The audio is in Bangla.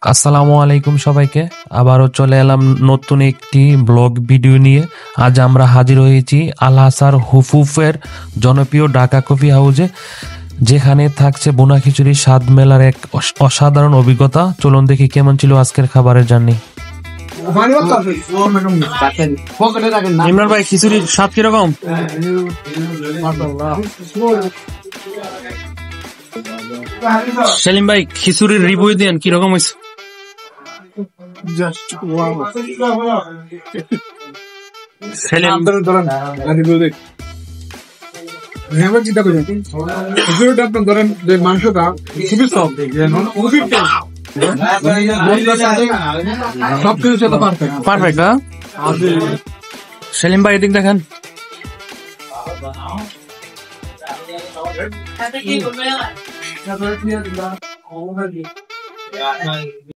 আসসালামু আলাইকুম সবাইকে। আবারও চলে এলাম নতুন একটি ব্লগ ভিডিও নিয়ে। আজ আমরা হাজির হয়েছি আল হাসার হুফুফের জনপ্রিয় ঢাকা কফি হাউসে, যেখানে থাকছে বোনা খিচুড়ি স্বাদ মেলার এক অসাধারণ অভিজ্ঞতা। চলুন দেখি কেমন ছিল আজকের খাবারের জার্নি। ইমরান ভাই, খিচুড়ির স্বাদ কিরকম? সেলিম ভাই, খিচুড়ির রিভিউ দেন, কিরকম হয়েছে? সেলিম ধরেন যে মাংসটা খুবই সফট, খুবই সবকিছুর সাথে পারফেক্ট। সেলিম ভাই, এদিক দেখেন।